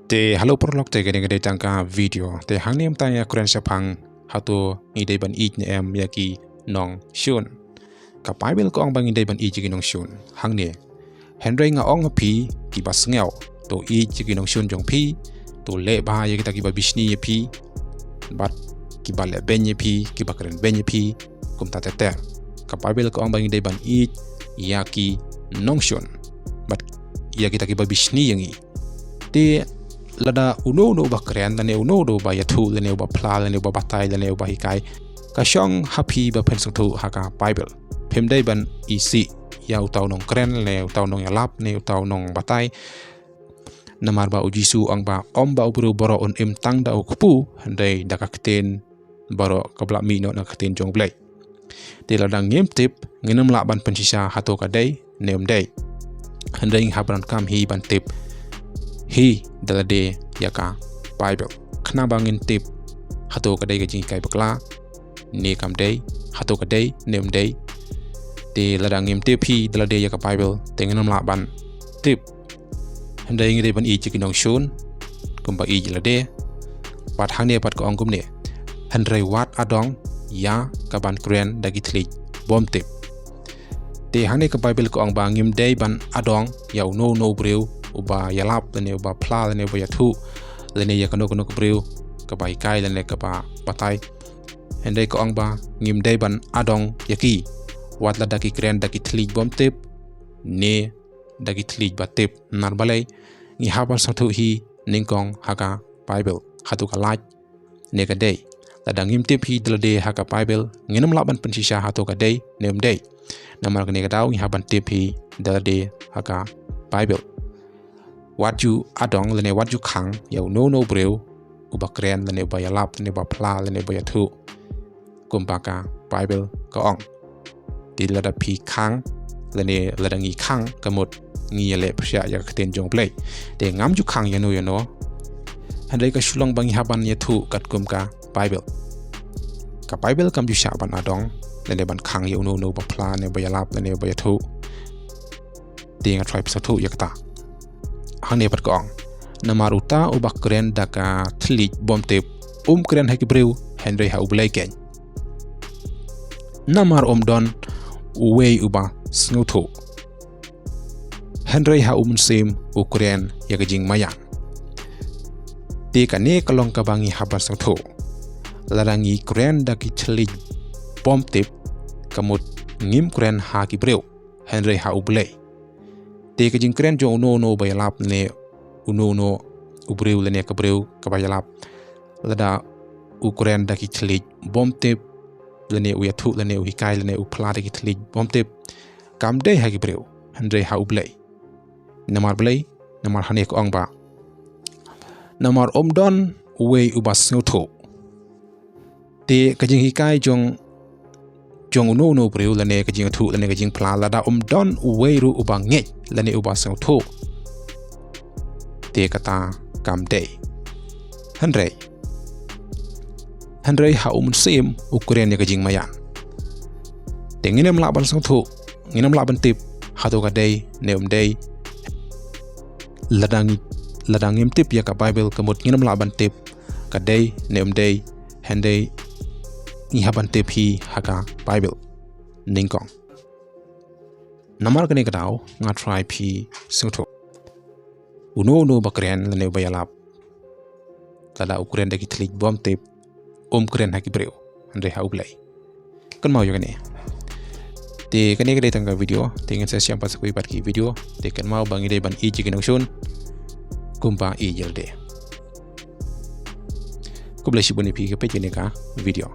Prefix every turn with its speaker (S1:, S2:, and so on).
S1: te halo prolog te gede tangka video te hangniam tanya kren sapang Hato ngidai ban ij ne em yaki nongshun ka Baibl ko ang bang ngidai ban ij yaki nongshun hangne henry nga ong pi kiba sniew to ij yaki nongshun jong pi to lehbeiñ yaki ta kiba bishni pi bat kiba lehbeiñ pi kiba kren beiñ pi kumta tete ka Baibl ko ang bang ngidai ban ij yaki nongshun bat yaki ta kiba bishni yangi te lada uno ba kren lane uno ba ïathuh lane ba pla lane ba batai lane ba hikai ka shong happy ba pen thu haka Baibl phim dai ban isi ya utaw nong kren le utaw nong yalap ne utaw nong batai namar ba ujisu ang ba om ba ubru boro on im tang da ukpu handai dakakten boro kabla mi no nakten jong blai te lada ngim tip nginam la ban pensisa Hato kadai neum dai handai habran kam hi ban tip hi dalade yaka Baibl khna bangin tip Hato kadai gajing kai bakla ne kam dai Hato kadai nem dai te ladang ngim tip hi dalade yaka Baibl tengenam la ban tip handai ngide ban i chikin nongshun kumba i lade pat hang ne pat ko angkum ne handrai wat adong ya ka ban kren dagi thlik bom tip te hang ne ka Baibl ko ang bangim dai ban adong yau no breu uba yalap lene uba pla lene uba ïathuh lene yakano breu ka bai kai lene ka ba patai hendai ko ang ba ngim dai ban adong yaki wat la daki kren daki thlik bom tip ne daki thlik ba tip nar balai ngi habal sathu hi ningkong haka Baibl Hato kalaj ne ka dei la ngim tip hi dlade haka Baibl nginam laban pensisa Hato ka dei nem dei namar ne ka daw ngi haban tip hi dlade haka Baibl wat you adong lene wat you khang yau no breu uba kren lene ba yalap lene ba pla lene ba ïathuh kumpaka Baibl ka ong ti lada pi khang lene lada ngi khang kamut ngi le psya ya kten jong play te ngam ju khang yano handai ka shulong bangi haban ïathuh kat kumka Baibl ka Baibl kam ju sha ban adong lene ban khang yau no ba pla lene ba yalap lene ba ïathuh te nga tribe sathu yakta hang ne pat ko ang namar uta ubak kren daka thlik bom tip kren haki breu henry ha ublai ken namar don uwei uba snuthu henry ha sim ukren yakajing maya te kane kalong kabangi haban snuthu larangi kren daki thlik bom tip kamut ngim kren haki breu henry ha ublai te kajing kren jo no bayalap ne uno ubreu lene ka breu ka bayalap lada ukren daki thlik bom tip lene ïathuh lene hikai lene upla daki thlik bom tip kam dei hagi breu handre ha ublai namar blai namar hane ko ong ba namar don uwei ubas snuthu te kajing hikai jong no breu lane kajing ïathuh lane kajing pla lada don uwei ru ubang nge lane uba snuthu te kata kam dei handre ha sim ukren kajing mayan te nginem la ban snuthu nginem la ban tip Hato ka dei neum dei ladang ngim tip ya ka Baibl kamut nginem la ban tip ka dei neum dei handei ngi haban tip hi haka Baibl ningkong namar kane kadaw nga try pi snuthu uno bakren lane bayalap lada ukren daki thlik bom tip kren haki breu andre ha ublai kan mau yogane te kane kade tangga video te ngin sa siam pas kui bat ki video te kan mau bangi dei ban i jikin nongshun kumpa i jelde ko blesi boni pi ke pe ka video